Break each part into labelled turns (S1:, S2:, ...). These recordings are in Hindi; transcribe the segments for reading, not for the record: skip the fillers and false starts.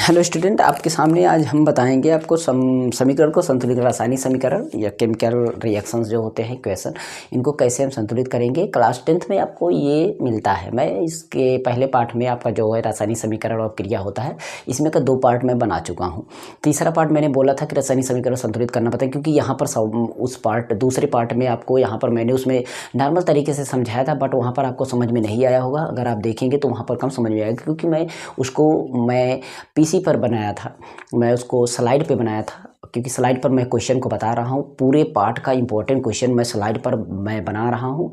S1: हेलो स्टूडेंट, आपके सामने आज हम बताएंगे आपको समीकरण को संतुलित, रासायनिक समीकरण या केमिकल रिएक्शंस जो होते हैं क्वेश्चन, इनको कैसे हम संतुलित करेंगे। क्लास 10th में आपको ये मिलता है। मैं इसके पहले पार्ट में आपका जो है रासायनिक समीकरण और क्रिया होता है, इसमें का 2 पार्ट में बना चुका हूँ। तीसरा पार्ट मैंने बोला था कि रासायनिक समीकरण संतुलित करना पड़ता है, क्योंकि यहाँ पर दूसरे पार्ट में आपको यहाँ पर मैंने उसमें नॉर्मल तरीके से समझाया था, बट वहाँ पर आपको समझ में नहीं आया होगा। अगर आप देखेंगे तो वहाँ पर कम समझ में आएगा, क्योंकि मैं पीसी पर बनाया था, मैं उसको स्लाइड पे बनाया था, क्योंकि स्लाइड पर मैं क्वेश्चन को बता रहा हूँ। पूरे पार्ट का इंपॉर्टेंट क्वेश्चन मैं स्लाइड पर मैं बना रहा हूँ,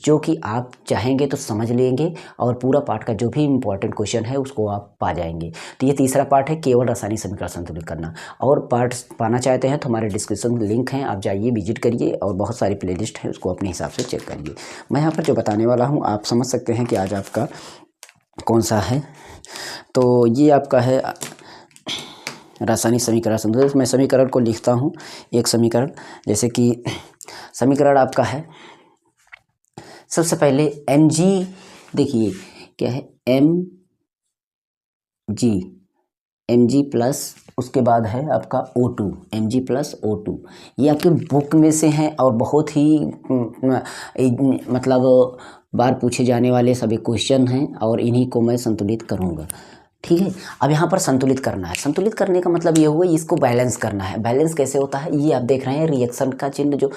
S1: जो कि आप चाहेंगे तो समझ लेंगे और पूरा पार्ट का जो भी इंपॉर्टेंट क्वेश्चन है उसको आप पा जाएंगे। तो ये तीसरा पार्ट है, केवल रासायनिक समीकरण संतुलित करना। और पार्ट पाना चाहते हैं तो हमारे डिस्क्रिप्शन में लिंक हैं, आप जाइए विजिट करिए, और बहुत सारी प्लेलिस्ट है, उसको अपने हिसाब से चेक करिए। मैं यहाँ पर जो बताने वाला हूँ आप समझ सकते हैं कि आज आपका कौन सा है। तो ये आपका है रासायनिक समीकरण संतुलित। मैं समीकरण को लिखता हूँ, एक समीकरण, जैसे कि समीकरण आपका है, सबसे पहले Mg, देखिए क्या है, Mg प्लस, उसके बाद है आपका O2, Mg प्लस O2। ये आपके बुक में से हैं और बहुत ही मतलब बार पूछे जाने वाले सभी क्वेश्चन हैं, और इन्हीं को मैं संतुलित करूँगा। ठीक है, अब यहाँ पर संतुलित करना है। संतुलित करने का मतलब ये हुआ, इसको बैलेंस करना है। बैलेंस कैसे होता है, ये आप देख रहे हैं रिएक्शन का चिन्ह, जो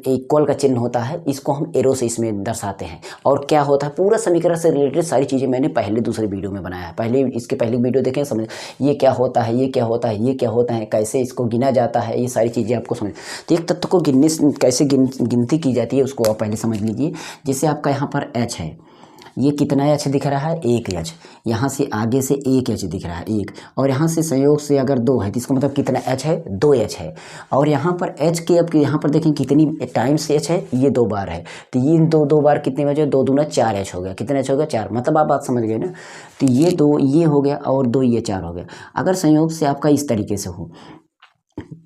S1: इक्वल का चिन्ह होता है, इसको हम एरो से इसमें दर्शाते हैं। और क्या होता है, पूरा समीकरण से रिलेटेड सारी चीज़ें मैंने पहले दूसरे वीडियो में बनाया है। इसके पहले वीडियो देखें, समझ ये क्या होता है, ये क्या होता है, ये क्या होता है, कैसे इसको गिना जाता है, ये सारी चीज़ें आपको समझ। तो एक तत्व को कैसे गिनती की जाती है उसको आप पहले समझ लीजिए। जैसे आपका यहाँ पर H है, ये कितना एच दिख रहा है, 1 एच। यहाँ से आगे से 1 एच दिख रहा है, 1, और यहाँ से संयोग से अगर 2 है तो इसका मतलब कितना एच है, 2 एच है। और यहाँ पर एच के, अब यहाँ पर देखें कितनी टाइम्स एच है, ये 2 बार है। तो ये 2 बार कितने बजे, 2 दूना 4 एच हो गया। कितना एच हो गया, 4। मतलब आप बात समझ गए ना। तो ये 2 ये हो गया, और 2 ये 4 हो गया। अगर संयोग से आपका इस तरीके से हो,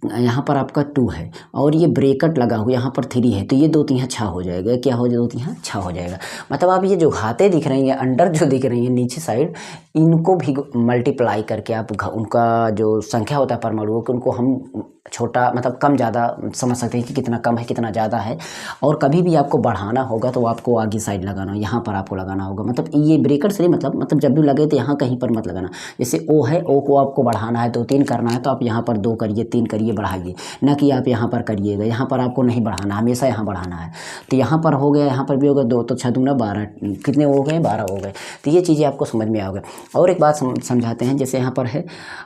S1: यहाँ पर आपका 2 है और ये ब्रेकेट लगा हुआ, यहाँ पर 3 है, तो ये 2 3 6 हो जाएगा। क्या हो जाएगा, 2 3 6 हो जाएगा। मतलब आप ये जो घाते दिख रही हैं, अंडर जो दिख रही हैं नीचे साइड, इनको भी मल्टीप्लाई करके आप उनका जो संख्या होता है परमाणुओं की, उनको हम छोटा मतलब कम ज़्यादा समझ सकते हैं कि कितना कम है कितना ज़्यादा है। और कभी भी आपको बढ़ाना होगा तो आपको आगे साइड लगाना, यहाँ पर आपको लगाना होगा। मतलब ये ब्रेकेट से मतलब जब भी लगे तो यहाँ कहीं पर मत लगाना। जैसे O है, O को आपको बढ़ाना है तो 3 करना है, तो आप यहाँ पर 2 करिए, 3 करिए, बढ़ाइए, ना कि आप यहाँ पर करिएगा। यहाँ पर आपको नहीं बढ़ाना, हमेशा यहाँ बढ़ाना है। तो यहाँ पर हो गया, यहाँ पर भी होगा 2, तो 6 दूना 12, कितने हो गए, 12 हो गए। तो ये चीज़ें आपको समझ में आओगे। और एक बात समझाते हैं, जैसे यहाँ पर है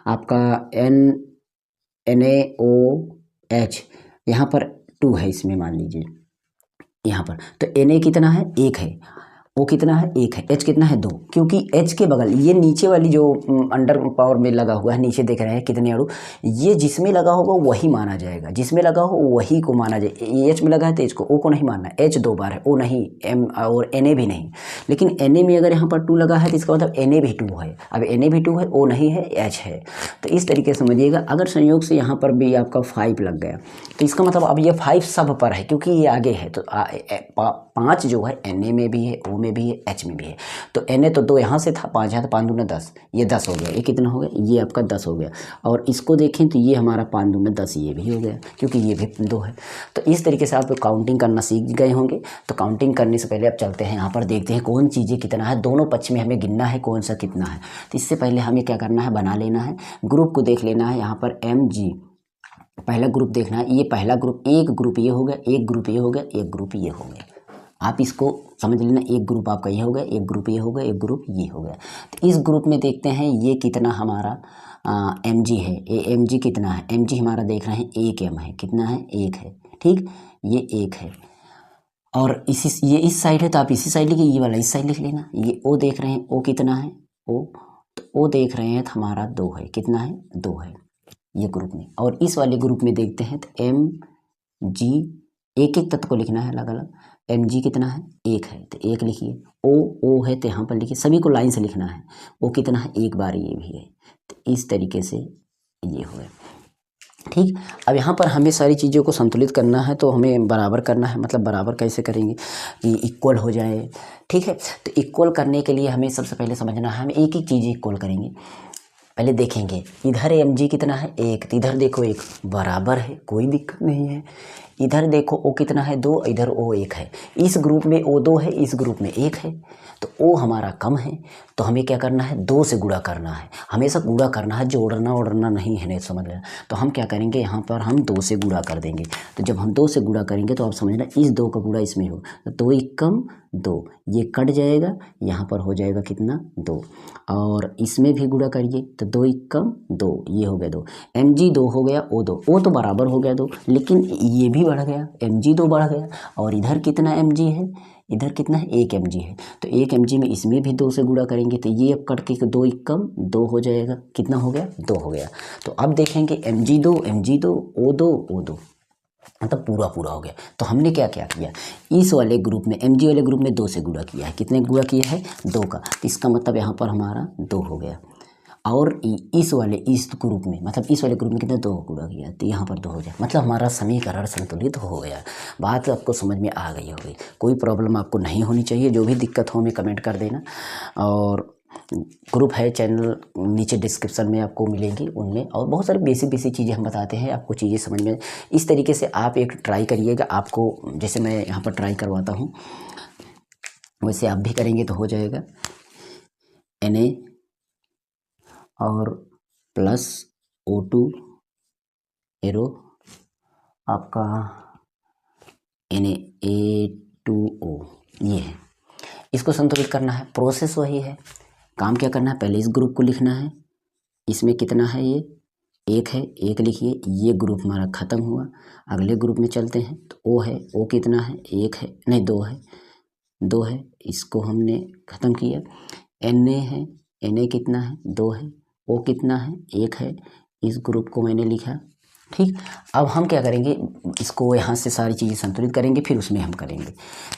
S1: आपका NaOH, यहाँ पर 2 है, इसमें मान लीजिए यहाँ पर, तो Na कितना है, 1 है, O कितना है, 1 है, H कितना है, 2। क्योंकि H के बगल ये नीचे वाली जो अंडर पावर में लगा हुआ है, नीचे देख रहे हैं कितने अणु, ये जिसमें लगा होगा वही माना जाएगा, जिसमें लगा हो वही को माना जाए। H में लगा है तो H को, O को नहीं मानना। H 2 बार है, O नहीं, M और Na भी नहीं। लेकिन Na में अगर यहाँ पर 2 लगा है तो इसका मतलब Na भी 2 है। अब Na भी 2 है, O नहीं है, H है। तो इस तरीके से समझिएगा। अगर संयोग से यहाँ पर भी आपका 5 लग गया तो इसका मतलब अब ये 5 सब पर है, क्योंकि ये आगे है। तो 5 जो है Na में भी है, O में भी है, H में भी है। तो Na तो 2 यहाँ से था, 5 है, तो 5 दूना 10, ये 10 हो गया। ये कितना हो गया, ये आपका 10 हो गया। और इसको देखें तो ये हमारा 5 दूना 10, ये भी हो गया, क्योंकि ये भी 2 है। तो इस तरीके से आप काउंटिंग करना सीख गए होंगे। तो काउंटिंग करने से पहले आप चलते हैं यहाँ पर, देखते हैं कौन चीज़ें कितना है, दोनों पक्ष में हमें गिनना है कौन सा कितना है। तो इससे पहले हमें क्या करना है, बना लेना है, ग्रुप को देख लेना है। यहाँ पर Mg पहला ग्रुप देखना है, ये पहला ग्रुप, एक ग्रुप ये हो गया, एक ग्रुप ये हो गया, एक ग्रुप ये हो गया। आप इसको समझ लेना, एक ग्रुप आपका ये हो गया, एक ग्रुप ये हो गया, एक ग्रुप ये हो गया। तो इस ग्रुप में देखते हैं ये कितना हमारा Mg है, ये Mg कितना है, Mg हमारा देख रहे हैं 1 M है, कितना है, 1 है, ठीक, ये 1 है। और ये इस साइड है तो आप इसी साइड लिखिए, ये वाला इस साइड लिख लेना। ये O देख रहे हैं, O कितना है, O, तो O देख रहे हैं तो हमारा 2 है, कितना है, 2 है ये ग्रुप में। और इस वाले ग्रुप में देखते हैं तो Mg, एक एक तत्व को लिखना है अलग अलग। Mg कितना है, 1 है, तो 1 लिखिए। O है तो यहाँ पर लिखिए, सभी को लाइन से लिखना है। O कितना है, 1 बार, ये भी है। तो इस तरीके से ये हुआ, ठीक। अब यहाँ पर हमें सारी चीज़ों को संतुलित करना है, तो हमें बराबर करना है। मतलब बराबर कैसे करेंगे कि इक्वल हो जाए, ठीक है। तो इक्वल करने के लिए हमें सबसे पहले समझना है, हम एक एक चीज़ इक्वल करेंगे। पहले देखेंगे इधर mg कितना है 1, तो इधर देखो 1 बराबर है, कोई दिक्कत नहीं है। इधर देखो O कितना है 2, इधर O 1 है। इस ग्रुप में O 2 है, इस ग्रुप में 1 है, तो O हमारा कम है, तो हमें क्या करना है 2 से गुणा करना है। हमेशा गुणा करना है, जोड़ना ओड़ना नहीं है, नहीं समझ लेना। तो हम क्या करेंगे यहाँ पर हम 2 से गुणा कर देंगे। तो जब हम 2 से गुणा करेंगे तो आप समझना इस 2 का गुणा इसमें हो, तो 2 एकम 2, ये कट जाएगा, यहाँ पर हो जाएगा कितना 2, और इसमें भी गुणा करिए तो 2 एकम 2, ये हो गया 2, mg 2 हो गया, O 2, O तो बराबर हो गया 2, लेकिन ये भी बढ़ गया, mg 2 बढ़ गया, और इधर कितना mg है, इधर कितना है 1 mg है, तो 1 mg में इसमें भी 2 से गुणा करेंगे तो ये अब कट के 2 एकम 2 हो जाएगा, कितना हो गया 2 हो गया। तो अब देखेंगे mg 2 O 2 O 2, मतलब पूरा पूरा हो गया। तो हमने क्या क्या किया, इस वाले ग्रुप में mg वाले ग्रुप में 2 से गुणा किया है, कितने गुणा किया है 2 का, तो इसका मतलब यहाँ पर हमारा 2 हो गया। और इस ग्रुप में मतलब इस वाले ग्रुप में कितना 2 गुणा किया, तो यहाँ पर 2 हो जाए, मतलब हमारा समीकरण संतुलित हो गया। बात आपको समझ में आ गई होगी, कोई प्रॉब्लम आपको नहीं होनी चाहिए। जो भी दिक्कत हो हमें कमेंट कर देना, और ग्रुप है चैनल नीचे डिस्क्रिप्शन में आपको मिलेंगी, उनमें और बहुत सारी बेसिक चीज़ें हम बताते हैं, आपको चीज़ें समझ में इस तरीके से आप एक ट्राई करिएगा। आपको जैसे मैं यहाँ पर ट्राई करवाता हूँ वैसे आप भी करेंगे तो हो जाएगा। Na और प्लस O2 एरो आपका Na2O, ये है, इसको संतुलित करना है। प्रोसेस वही है, काम क्या करना है, पहले इस ग्रुप को लिखना है, इसमें कितना है ये 1 है, 1 लिखिए, ये ग्रुप हमारा ख़त्म हुआ। अगले ग्रुप में चलते हैं, तो O है, O कितना है 1 है, नहीं 2 है, 2 है, इसको हमने ख़त्म किया। Na है, Na कितना है 2 है, O कितना है 1 है, इस ग्रुप को मैंने लिखा, ठीक। अब हम क्या करेंगे, इसको यहाँ से सारी चीज़ें संतुलित करेंगे, फिर उसमें हम करेंगे।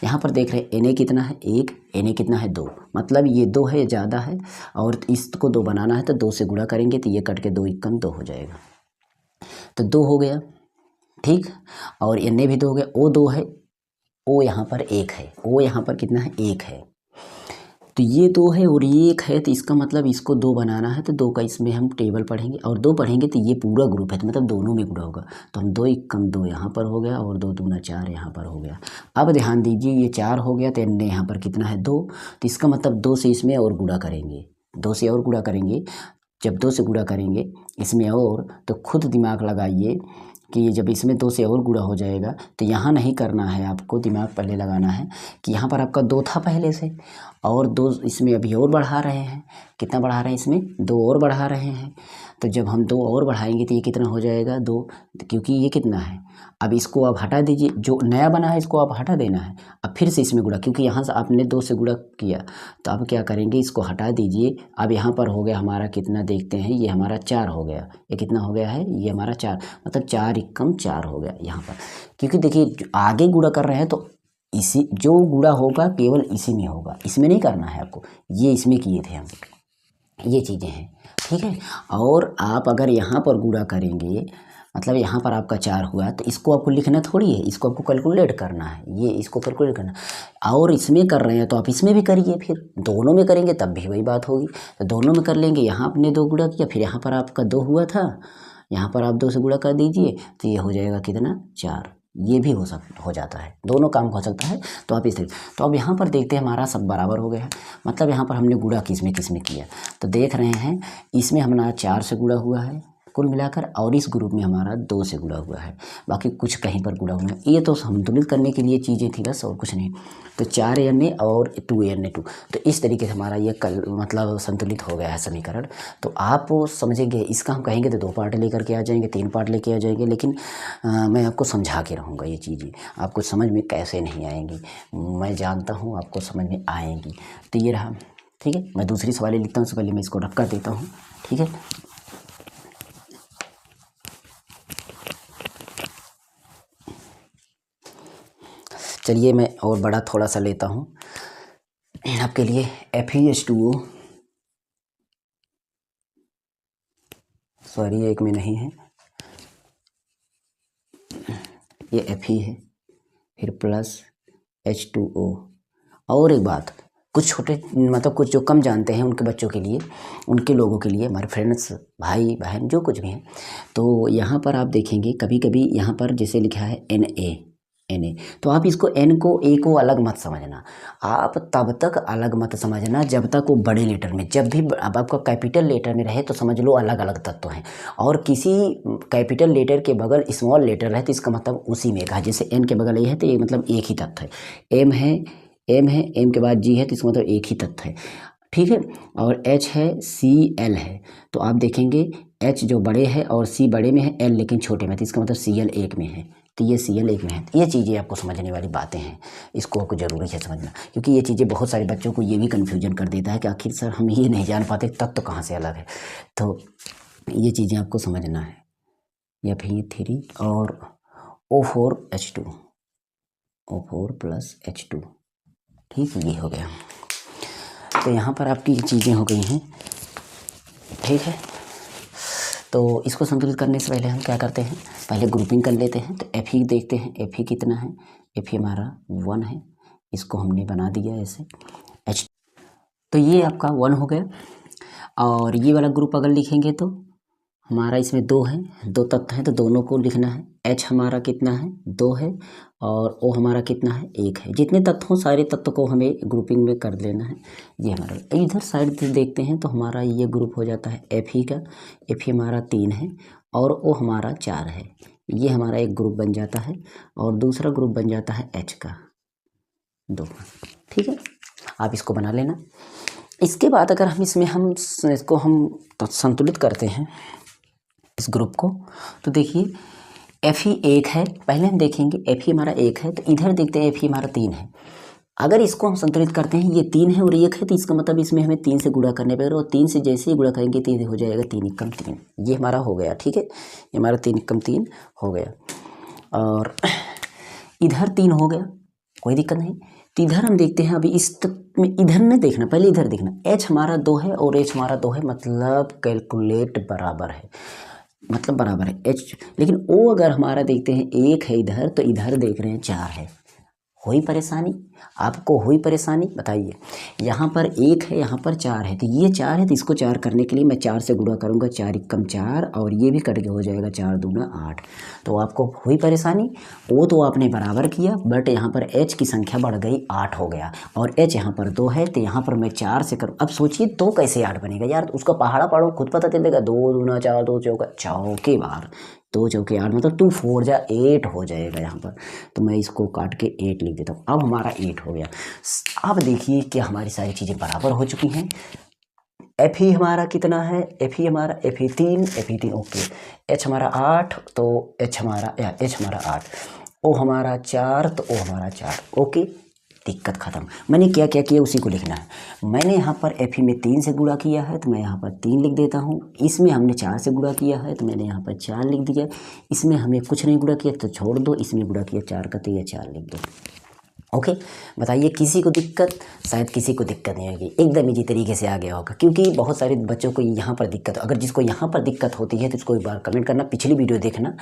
S1: यहाँ पर देख रहे हैं Na कितना है 1, Na कितना है 2, मतलब ये 2 है, ज़्यादा है, और इसको 2 बनाना है तो 2 से गुणा करेंगे, तो ये कट के 2 एकम 2 हो जाएगा, तो 2 हो गया, ठीक। और Na भी 2 हो गया, O 2 है, O यहाँ पर 1 है, O यहाँ पर कितना है 1 है, तो ये 2 है और ये 1 है, तो इसका मतलब इसको 2 बनाना है, तो 2 का इसमें हम टेबल पढ़ेंगे, और 2 पढ़ेंगे तो ये पूरा ग्रुप है, तो मतलब दोनों में गुणा होगा, तो हम 2 एकम 2 यहाँ पर हो गया, और 2 दूना 4 यहाँ पर हो गया। अब ध्यान दीजिए ये 4 हो गया, तो हमने यहाँ पर कितना है 2, तो इसका मतलब 2 से इसमें और गुणा करेंगे, 2 से और गुणा करेंगे। जब 2 से गुणा करेंगे इसमें और, तो खुद दिमाग लगाइए कि जब इसमें 2 से और गुणा हो जाएगा, तो यहाँ नहीं करना है आपको, दिमाग पहले लगाना है कि यहाँ पर आपका 2 था पहले से, और 2 इसमें अभी और बढ़ा रहे हैं, कितना बढ़ा रहे हैं इसमें 2 और बढ़ा रहे हैं, तो जब हम 2 और बढ़ाएंगे तो ये कितना हो जाएगा 2, क्योंकि ये कितना है। अब इसको आप हटा दीजिए, जो नया बना है इसको आप हटा देना है, अब फिर से इसमें गुणा, क्योंकि यहाँ से आपने 2 से गुणा किया, तो अब क्या करेंगे इसको हटा दीजिए। अब यहाँ पर हो गया हमारा कितना, देखते हैं, ये हमारा 4 हो गया, ये कितना हो गया है, ये हमारा 4, मतलब 4 एकम 4 हो गया यहाँ पर, क्योंकि देखिए आगे गुणा कर रहे हैं तो इसी जो गुणा होगा केवल इसी में होगा, इसमें नहीं करना है आपको, ये इसमें किए थे हम, ये चीज़ें हैं, ठीक है। और आप अगर यहाँ पर गुणा करेंगे, मतलब यहाँ पर आपका 4 हुआ, तो इसको आपको लिखना थोड़ी है, इसको आपको कैलकुलेट करना है, ये इसको कैलकुलेट करना है। और इसमें कर रहे हैं तो आप इसमें भी करिए, फिर दोनों में करेंगे तब भी वही बात होगी, तो दोनों में कर लेंगे। यहाँ आपने 2 गुणा किया, फिर यहाँ पर आपका 2 हुआ था, यहाँ पर आप 2 से गुणा कर दीजिए, तो ये हो जाएगा कितना 4, ये भी हो जाता है, दोनों काम हो सकता है। तो आप इस तरीके, तो अब यहाँ पर देखते हैं हमारा सब बराबर हो गया है, मतलब यहाँ पर हमने गुणा किस में किया, तो देख रहे हैं इसमें हमारा 4 से गुणा हुआ है कुल मिलाकर, और इस ग्रुप में हमारा 2 से गुणा हुआ है, बाकी कुछ कहीं पर गुणा हुआ है। ये तो संतुलित करने के लिए चीज़ें थी बस, और कुछ नहीं। तो 4 Na और 2 Na2, तो इस तरीके से हमारा ये मतलब संतुलित हो गया है समीकरण। तो आप समझेंगे, इसका हम कहेंगे तो 2 पार्ट लेकर के आ जाएंगे, 3 पार्ट लेके आ जाएंगे, लेकिन मैं आपको समझा के रहूँगा, ये चीज़ें आपको समझ में कैसे नहीं आएंगी, मैं जानता हूँ आपको समझ में आएंगी। तो ये रहा, ठीक है। मैं दूसरी सवाल लिखता हूँ, उससे पहले मैं इसको रख कर देता हूँ, ठीक है। चलिए मैं और बड़ा थोड़ा सा लेता हूँ आपके लिए, FeH2O, सॉरी एक में नहीं है, ये Fe है, फिर प्लस H2O। और एक बात, कुछ छोटे मतलब कुछ जो कम जानते हैं उनके बच्चों के लिए, उनके लोगों के लिए, हमारे फ्रेंड्स, भाई बहन जो कुछ भी हैं। तो यहाँ पर आप देखेंगे कभी कभी यहाँ पर जैसे लिखा है NA, तो आप इसको N को A को अलग मत समझना। आप तब तक अलग मत समझना जब तक वो बड़े लेटर में, जब भी अब आपका कैपिटल लेटर में रहे तो समझ लो अलग अलग तत्व हैं, और किसी कैपिटल लेटर के बगल स्मॉल लेटर रहे तो इसका मतलब उसी में का, जैसे N के बगल A है तो ये मतलब एक ही तत्व है। M के बाद G है तो इसका मतलब एक ही तत्व है, ठीक है। और H है, Cl है, तो आप देखेंगे H जो बड़े है और C बड़े में है, L लेकिन छोटे में, तो इसका मतलब Cl एक में है, तो ये Cl एक में है। ये चीज़ें आपको समझने वाली बातें हैं, इसको आपको ज़रूरी है समझना, क्योंकि ये चीज़ें बहुत सारे बच्चों को ये भी कन्फ्यूजन कर देता है कि आखिर सर हम ये नहीं जान पाते तत्व कहाँ से अलग है। तो ये चीज़ें आपको समझना है। या फिर 3 और O4H2, O4 + H2, ठीक, ये हो गया। तो यहाँ पर आपकी चीज़ें हो गई हैं, ठीक है। तो इसको संतुलित करने से पहले हम क्या करते हैं, पहले ग्रुपिंग कर लेते हैं। तो Fe देखते हैं, Fe कितना है, Fe हमारा 1 है, इसको हमने बना दिया ऐसे H, तो ये आपका 1 हो गया। और ये वाला ग्रुप अगर लिखेंगे तो हमारा इसमें 2 है, 2 तत्व हैं तो दोनों को लिखना है। H हमारा कितना है, 2 है, और O हमारा कितना है, 1 है। जितने तत्व हों सारे तत्व को हमें ग्रुपिंग में कर लेना है। ये हमारा इधर साइड से देखते हैं तो हमारा ये ग्रुप हो जाता है Fe का, Fe हमारा 3 है और O हमारा 4 है। ये हमारा एक ग्रुप बन जाता है, और दूसरा ग्रुप बन जाता है H का 2, ठीक है। आप इसको बना लेना। इसके बाद अगर हम इसको हम संतुलित करते हैं इस ग्रुप को, तो देखिए Fe 1 है, पहले हम देखेंगे Fe हमारा 1 है, तो इधर देखते हैं Fe हमारा 3 है। अगर इसको हम संतुलित करते हैं, ये 3 है और 1 है, तो इसका मतलब इसमें हमें 3 से गुणा करने पड़ेगा, और 3 से जैसे ही गुणा करेंगे 3 हो जाएगा, 3 × 3, ये हमारा हो गया, ठीक है। ये हमारा 3 × 3 हो गया, और इधर 3 हो गया, कोई दिक्कत नहीं। तो इधर हम देखते हैं, अभी इस तक में इधर नहीं देखना, पहले इधर देखना। H हमारा 2 है और H हमारा 2 है, मतलब कैलकुलेट बराबर है, मतलब बराबर है H। लेकिन O अगर हमारा देखते हैं 1 है इधर, तो इधर देख रहे हैं 4 है। हुई परेशानी, आपको हुई परेशानी, बताइए। यहाँ पर 1 है, यहाँ पर 4 है, तो ये 4 है, तो इसको 4 करने के लिए मैं 4 से गुणा करूँगा, 4 × 4, और ये भी कट के हो जाएगा 4 × 2 = 8। तो आपको हुई परेशानी, वो तो आपने बराबर किया, बट यहाँ पर H की संख्या बढ़ गई, 8 हो गया, और H यहाँ पर 2 है, तो यहाँ पर मैं 4 से करूँ। अब सोचिए 2 कैसे 8 बनेगा यार, उसका पहाड़ा पढ़ो खुद पता चलेगा। 2 × 2 = 4, 2 चौका चौके बार 2 चौके 8, मतलब 2 4 जा 8 हो जाएगा यहाँ पर। तो मैं इसको काट के 8 लिख देता हूँ। अब हमारा 8 हो गया। अब देखिए कि हमारी सारी चीज़ें बराबर हो चुकी हैं। Fe हमारा कितना है, Fe हमारा Fe 3 ओके। H हमारा 8, तो H हमारा 8, O हमारा 4, तो O हमारा 4, ओके, दिक्कत ख़त्म। मैंने क्या क्या किया उसी को लिखना है। मैंने यहाँ पर Fe में 3 से गुणा किया है, तो मैं यहाँ पर 3 लिख देता हूँ। इसमें हमने 4 से गुणा किया है, तो मैंने यहाँ पर 4 लिख दिया। इसमें हमें कुछ नहीं गुणा किया तो छोड़ दो, इसमें गुणा किया 4 का, तो ये 4 लिख दो, ओके। बताइए किसी को दिक्कत, शायद किसी को दिक्कत नहीं होगी, एकदम इजी तरीके से आ गया होगा, क्योंकि बहुत सारे बच्चों को यहाँ पर दिक्कत, अगर जिसको यहाँ पर दिक्कत होती है तो उसको एक बार कमेंट करना, पिछली वीडियो देखना,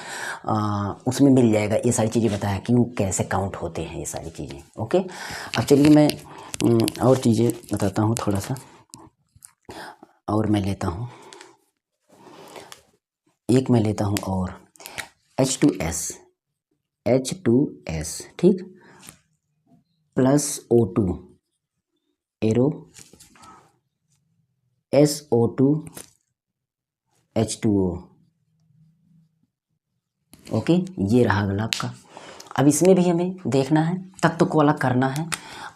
S1: उसमें मिल जाएगा ये सारी चीज़ें बताया क्यों कैसे काउंट होते हैं ये सारी चीज़ें, ओके। अब चलिए मैं और चीज़ें बताता हूँ थोड़ा सा, और मैं लेता हूँ और H2S, ठीक, plus O2 arrow, SO2 H2O, okay. ये रहा अगला आपका। अब इसमें भी हमें देखना है, तत्व को अलग करना है,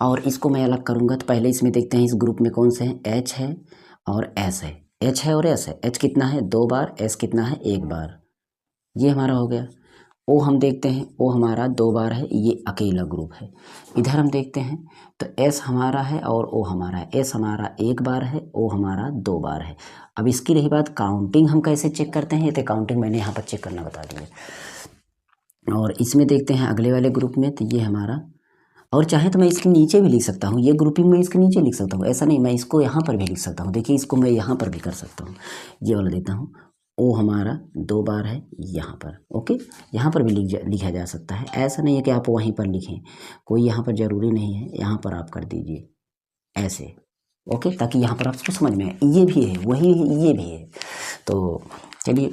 S1: और इसको मैं अलग करूँगा। तो पहले इसमें देखते हैं इस ग्रुप में कौन से हैं, H है और S है, H है और S है। H कितना है, 2 बार, S कितना है, 1 बार, ये हमारा हो गया। O हम देखते हैं, O हमारा 2 बार है, ये अकेला ग्रुप है। इधर हम देखते हैं तो S हमारा है और O हमारा है। S हमारा 1 बार है, O हमारा 2 बार है। अब इसकी रही बात काउंटिंग, हम कैसे चेक करते हैं, ये तो काउंटिंग मैंने यहाँ पर चेक करना बता दिया। और इसमें देखते हैं अगले वाले ग्रुप में, तो ये हमारा, और चाहे तो मैं इसके नीचे भी लिख सकता हूँ, ये ग्रुपिंग में इसके नीचे लिख सकता हूँ, ऐसा नहीं, मैं इसको यहाँ पर भी लिख सकता हूँ। देखिए इसको मैं यहाँ पर भी कर सकता हूँ, ये वाला देता हूँ। O हमारा 2 बार है यहाँ पर, ओके। यहाँ पर भी लिखा जा सकता है, ऐसा नहीं है कि आप वहीं पर लिखें, कोई यहाँ पर ज़रूरी नहीं है, यहाँ पर आप कर दीजिए, ऐसे, ओके, ताकि यहाँ पर आपको समझ में आए ये भी है वही है ये भी है। तो चलिए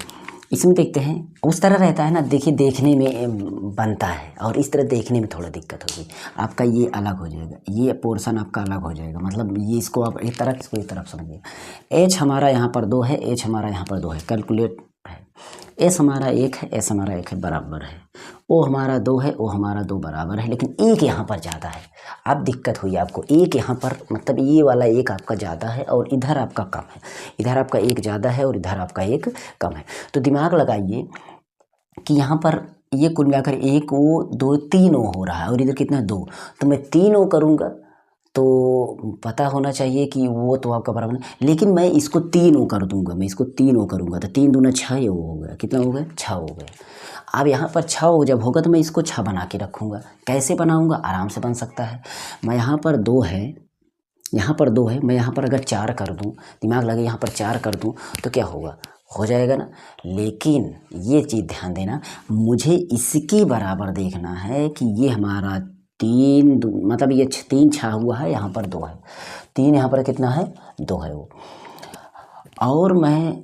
S1: इसमें देखते हैं, उस तरह रहता है ना, देखिए देखने में बनता है और इस तरह देखने में थोड़ा दिक्कत होगी। आपका ये अलग हो जाएगा, ये पोर्शन आपका अलग हो जाएगा, मतलब ये इसको आप एक तरफ इसको एक तरफ समझिए। एच हमारा यहाँ पर 2 है, एच हमारा यहाँ पर 2 है, कैलकुलेट है। एस हमारा 1 है, एस हमारा 1 है, बराबर है। ओ हमारा 2 है, ओ हमारा 2 बराबर है, लेकिन एक यहाँ पर ज़्यादा है। अब दिक्कत हुई आपको, एक यहाँ पर मतलब ये वाला एक आपका ज़्यादा है और इधर आपका कम है, इधर आपका एक ज़्यादा है और इधर आपका एक कम है। तो दिमाग लगाइए कि यहाँ पर ये कुल मिलाकर 1 ओ 2 3 ओ हो रहा है और इधर कितना 2, तो मैं 3 ओ करूँगा तो पता होना चाहिए कि वो तो आपका बराबर है, लेकिन मैं इसको 3 ओ कर दूंगा, मैं इसको 3 ओ करूँगा तो 3 दूना 6 ओ हो गया, कितना हो गया 6 हो गया। अब यहाँ पर 6 ओ जब होगा तो मैं इसको 6 बना के रखूँगा। कैसे बनाऊँगा, आराम से बन सकता है। मैं यहाँ पर 2 है, यहाँ पर 2 है, मैं यहाँ पर अगर 4 कर दूँ, दिमाग लगे यहाँ पर 4 कर दूँ तो क्या होगा, हो जाएगा ना। लेकिन ये चीज़ ध्यान देना, मुझे इसके बराबर देखना है कि ये हमारा 3 मतलब ये 3 छा हुआ है, यहाँ पर 2 है, 3 यहाँ पर कितना है 2 है वो। और मैं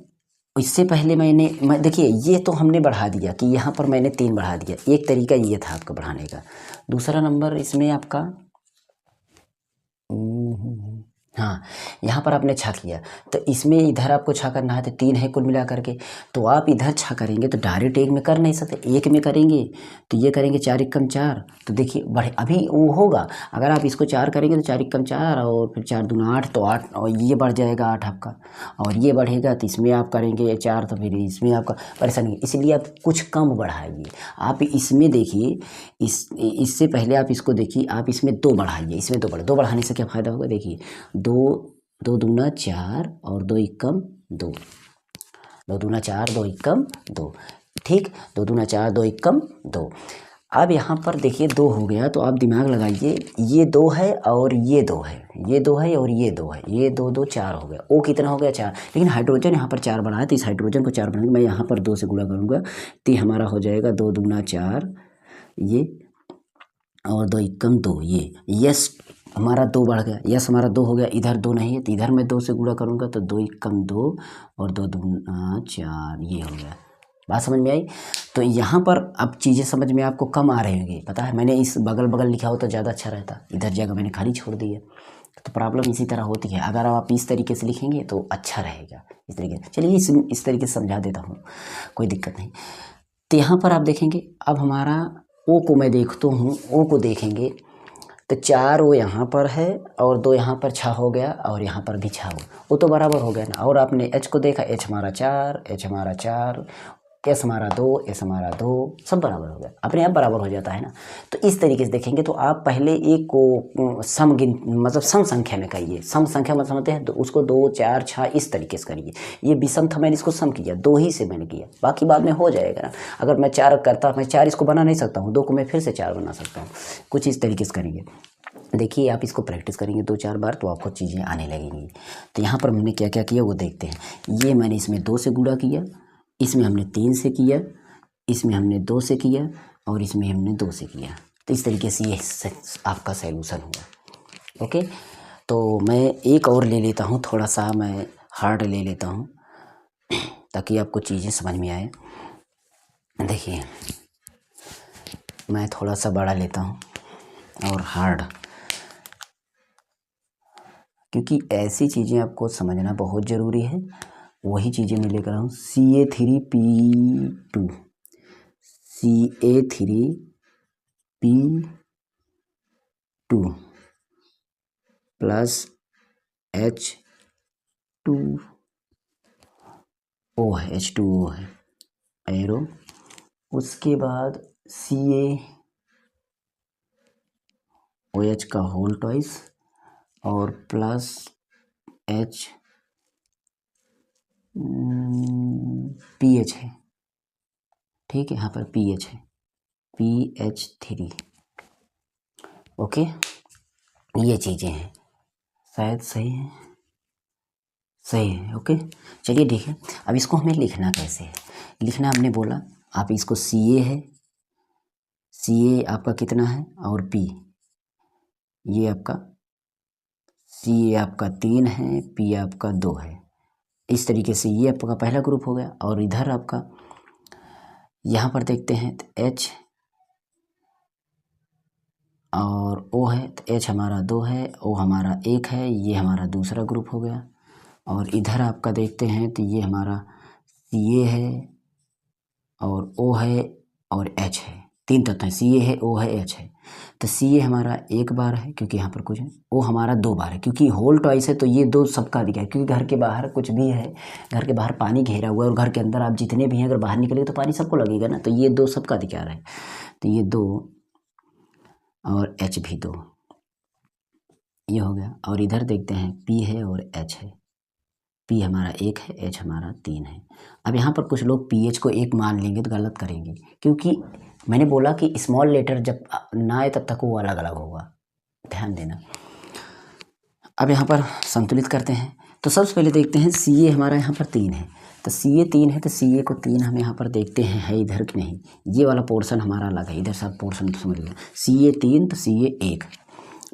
S1: इससे पहले मैं देखिए ये तो हमने बढ़ा दिया कि यहाँ पर मैंने 3 बढ़ा दिया, एक तरीका ये था आपका बढ़ाने का। दूसरा नंबर इसमें आपका हाँ, यहाँ पर आपने छा किया तो इसमें इधर आपको छा करना है, तो 3 है कुल मिला करके, तो आप इधर छा करेंगे तो डायरेक्ट एक में कर नहीं सकते, एक में करेंगे तो ये करेंगे 4 एकम 4, तो देखिए बढ़े अभी वो होगा। अगर आप इसको 4 करेंगे तो 4 एकम 4 और फिर 4 दूना 8, तो 8 और ये बढ़ जाएगा 8 आपका, और ये बढ़ेगा तो इसमें आप करेंगे 4, तो फिर इसमें आपका परेशानी। इसलिए आप कुछ कम बढ़ाइए, आप इसमें देखिए इससे पहले आप इसको देखिए, आप इसमें 2 बढ़ाइए, इसमें 2 बढ़ाने से क्या फ़ायदा होगा, देखिए 2 दूना 4 और 2 एकम 2, 2 दूना 4 2 एकम 2, ठीक, 2 दूना 4 2 एकम 2। अब यहाँ पर देखिए 2 हो गया, तो आप दिमाग लगाइए, ये 2 है और ये 2 है, ये 2 है और ये 2 है, ये 2 2 4 हो गया। ओ कितना हो गया 4, लेकिन हाइड्रोजन यहाँ पर 4 बढ़ा है, तो इस हाइड्रोजन को 4 बनाएंगे, मैं यहाँ पर 2 से गुणा करूँगा तो हमारा हो जाएगा 2 दूना 4 ये और 2 एकम 2, ये यस हमारा 2 बढ़ गया, यस हमारा 2 हो गया, इधर 2 नहीं है तो इधर मैं 2 से गुणा करूँगा तो 2 एकम 2 और 2 दूना 4, ये हो गया। बात समझ में आई। तो यहाँ पर अब चीज़ें समझ में आपको कम आ रही होंगी, पता है मैंने इस बगल बगल लिखा हो तो ज़्यादा अच्छा रहता, इधर जगह मैंने खाली छोड़ दी है। तो प्रॉब्लम इसी तरह होती है, अगर आप इस तरीके से लिखेंगे तो अच्छा रहेगा, इस तरीके से। चलिए इस तरीके से समझा देता हूँ, कोई दिक्कत नहीं। तो यहाँ पर आप देखेंगे, अब हमारा ओ को मैं देखता हूँ, ओ को देखेंगे तो 4 वो यहाँ पर है और 2 यहाँ पर 6 हो गया और यहाँ पर भी 6 हो, वो तो बराबर हो गया ना। और आपने एच को देखा, एच हमारा 4, एच हमारा 4, एस हमारा 2, एस हमारा 2, सब बराबर हो गया, अपने आप बराबर हो जाता है ना। तो इस तरीके से देखेंगे तो आप पहले एक को मतलब सम संख्या में करिए, सम संख्या मतलब समझते हैं तो उसको 2 4 6 इस तरीके से करिए। ये विषम था, मैंने इसको सम किया, 2 ही से मैंने किया, बाकी बाद में हो जाएगा ना। अगर मैं 4 करता, मैं 4 इसको बना नहीं सकता हूँ, 2 को मैं फिर से 4 बना सकता हूँ, कुछ इस तरीके से करेंगे। देखिए आप इसको प्रैक्टिस करेंगे 2 4 बार तो आपको चीज़ें आने लगेंगी। तो यहाँ पर हमने क्या क्या किया वो देखते हैं। ये मैंने इसमें 2 से गुणा किया, इसमें हमने 3 से किया, इसमें हमने 2 से किया और इसमें हमने 2 से किया। तो इस तरीके से ये आपका सॉल्यूशन हुआ। ओके, तो मैं एक और ले लेता हूँ, थोड़ा सा मैं हार्ड ले लेता हूँ ताकि आपको चीज़ें समझ में आए। देखिए मैं थोड़ा सा बड़ा लेता हूँ और हार्ड, क्योंकि ऐसी चीज़ें आपको समझना बहुत ज़रूरी है। वही चीज़ें मैं लेकर आऊँ, CA3P2, CA3P2 प्लस H2O है, H2O है एरो, उसके बाद CaOH का होल ट्वाइस और प्लस pH है, ठीक है, यहाँ पर pH है, pH3। ओके, ये चीज़ें हैं, शायद सही है, सही है। ओके चलिए देखिए, अब इसको हमें लिखना कैसे है। लिखना हमने बोला, आप इसको CA है, CA आपका कितना है और P, ये आपका सी आपका 3 है, पी आपका 2 है। इस तरीके से ये आपका पहला ग्रुप हो गया। और इधर आपका यहाँ पर देखते हैं तो H और O है, तो H हमारा 2 है, O हमारा 1 है, ये हमारा दूसरा ग्रुप हो गया। और इधर आपका देखते हैं तो ये हमारा CA है और O है और H है, 3 तत्व हैं, CA है, O है, H है। तो CA हमारा 1 बार है क्योंकि यहाँ पर कुछ है, O हमारा 2 बार है क्योंकि होल ट्वाइस है, तो ये 2 सबका दिखा है क्योंकि घर के बाहर कुछ भी है, घर के बाहर पानी घेरा हुआ है और घर के अंदर आप जितने भी हैं अगर बाहर निकलेंगे तो पानी सबको लगेगा ना, तो ये 2 सबका दिखा रहा है। तो ये 2 और H भी 2, ये हो गया। और इधर देखते हैं P है और H है, P हमारा 1 है, H हमारा 3 है। अब यहाँ पर कुछ लोग PH को 1 मान लेंगे तो गलत करेंगे, क्योंकि मैंने बोला कि स्मॉल लेटर जब ना आए तब तक वो अलग अलग होगा, ध्यान देना। अब यहाँ पर संतुलित करते हैं, तो सबसे पहले देखते हैं CA हमारा यहाँ पर 3 है, तो CA 3 है, तो CA को 3 हम यहाँ पर देखते हैं है इधर कि नहीं। ये वाला पोर्शन हमारा अलग है, इधर सब पोर्शन तो समझ लिया। CA 3 तो CA 1,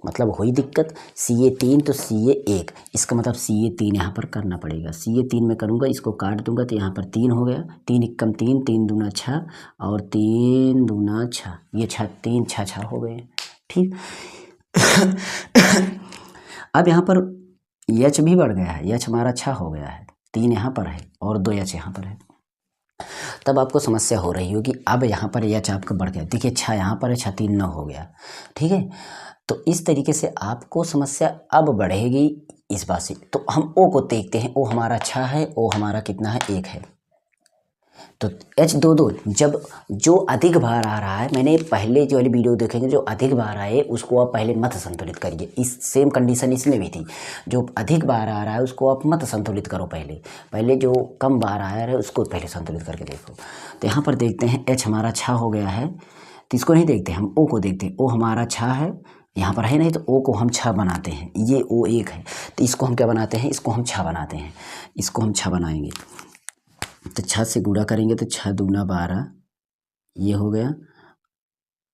S1: मतलब हुई दिक्कत। CA 3 तो CA 1, इसका मतलब CA 3 यहाँ पर करना पड़ेगा। CA 3 में करूँगा, इसको काट दूंगा तो यहाँ पर 3 हो गया, 3 एकम 3, 3 दूना 6 और 3 दूना 6, ये 6 3 6 6 हो गए, ठीक। अब यहाँ पर H भी बढ़ गया है, H हमारा 6 हो गया है, 3 यहाँ पर है और 2 H यहाँ पर है। तब आपको समस्या हो रही होगी। अब यहाँ पर H आपका बढ़ गया, देखिए 6 यहाँ पर है, 6 3 9 हो गया, ठीक है। तो इस तरीके से आपको समस्या अब बढ़ेगी इस बात से। तो हम O को देखते हैं, O हमारा 6 है, O हमारा कितना है, 1 है। तो H 2 2, जब जो अधिक बार आ रहा है, मैंने पहले जो वाली वीडियो देखेंगे, जो अधिक बार आए उसको आप पहले मत संतुलित करिए। इस सेम कंडीशन इसमें भी थी, जो अधिक बार आ रहा है उसको आप मत संतुलित करो, पहले जो कम बार आया है उसको पहले संतुलित करके देखो। तो यहाँ पर देखते हैं H हमारा 6 हो गया है, तो इसको नहीं देखते, हम O को देखते हैं। O हमारा 6 है, यहाँ पर है नहीं, तो O को हम 6 बनाते हैं, ये O 1 है, तो इसको हम क्या बनाते हैं, इसको हम 6 बनाते हैं, इसको हम 6 बनाएंगे। तो 6 से गुणा करेंगे तो 6 दूना 12, ये हो गया,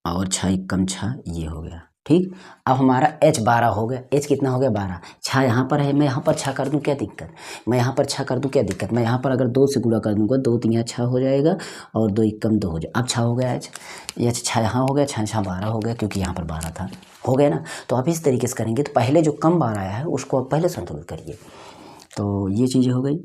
S1: और 6 एकम 6, ये हो गया, ठीक। अब हमारा H 12 हो गया, H कितना हो गया, 12। 6 यहाँ पर है, मैं यहाँ पर 6 कर दूँ क्या दिक्कत, मैं यहाँ पर 6 कर दूँ क्या दिक्कत, मैं यहाँ पर अगर 2 से गुणा कर दूँगा, 2 3 6 हो जाएगा और 2 एकम 2 हो जाएगा। अब 6 हो गया H 6 यहाँ हो गया, 6 6 12 हो गया क्योंकि यहाँ पर 12 था, हो गया ना। तो आप इस तरीके से करेंगे, तो पहले जो कम बार आया है उसको आप पहले संतुलित करिए। तो ये चीज़ हो गई।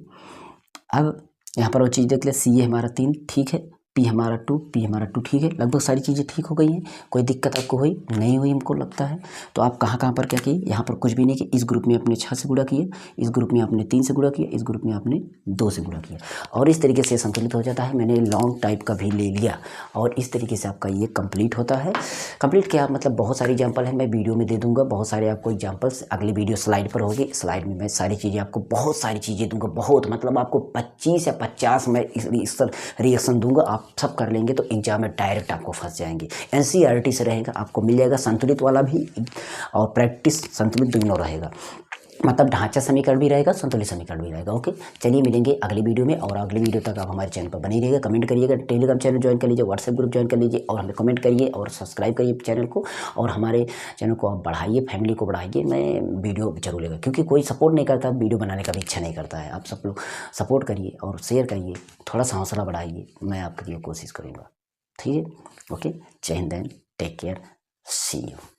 S1: अब यहाँ पर वो चीज़ देख ले, CA हमारा 3 ठीक है, P हमारा 2, P हमारा 2 ठीक है, लगभग सारी चीज़ें ठीक हो गई हैं। कोई दिक्कत आपको हुई नहीं हुई, हमको लगता है। तो आप कहाँ पर क्या किए, यहाँ पर कुछ भी नहीं किए, इस ग्रुप में आपने 6 से गुणा किए, इस ग्रुप में आपने 3 से गुणा किया, इस ग्रुप में आपने 2 से गुणा किया, और इस तरीके से संतुलित हो जाता है। मैंने लॉन्ग टाइप का भी ले लिया और इस तरीके से आपका ये कंप्लीट होता है। कंप्लीट क्या मतलब, बहुत सारी एग्जाम्पल है, मैं वीडियो में दे दूंगा बहुत सारे आपको एग्जाम्पल्स, अगली वीडियो स्लाइड पर होगी, स्लाइड में मैं सारी चीज़ें आपको बहुत सारी चीज़ें दूंगा, बहुत मतलब आपको 25 या 50 मैं इस रिएक्शन दूंगा, आप सब कर लेंगे तो एग्जाम में डायरेक्ट आपको फंस जाएंगे। NCERT से रहेगा, आपको मिल जाएगा, संतुलित वाला भी और प्रैक्टिस संतुलित दोनों रहेगा, मतलब ढांचा समीकरण भी रहेगा, संतुलित समीकरण भी रहेगा। ओके, चलिए मिलेंगे अगली वीडियो में, और अगली वीडियो तक आप हमारे चैनल पर बने रहिएगा, कमेंट करिएगा, टेलीग्राम चैनल ज्वाइन कर लीजिए, व्हाट्सएप ग्रुप ज्वाइन कर लीजिए, और हमें कमेंट करिए और सब्सक्राइब करिए चैनल को, और हमारे चैनल को आप बढ़ाइए, फैमिली को बढ़ाइए। मैं वीडियो जरूर लेगा, क्योंकि कोई सपोर्ट नहीं करता, वीडियो बनाने का भी इच्छा नहीं करता है। आप सब लोग सपोर्ट करिए और शेयर करिए, थोड़ा सा हौसला बढ़ाइए, मैं आपके लिए कोशिश करूँगा, ठीक है। ओके, जय Hind, take care, see you.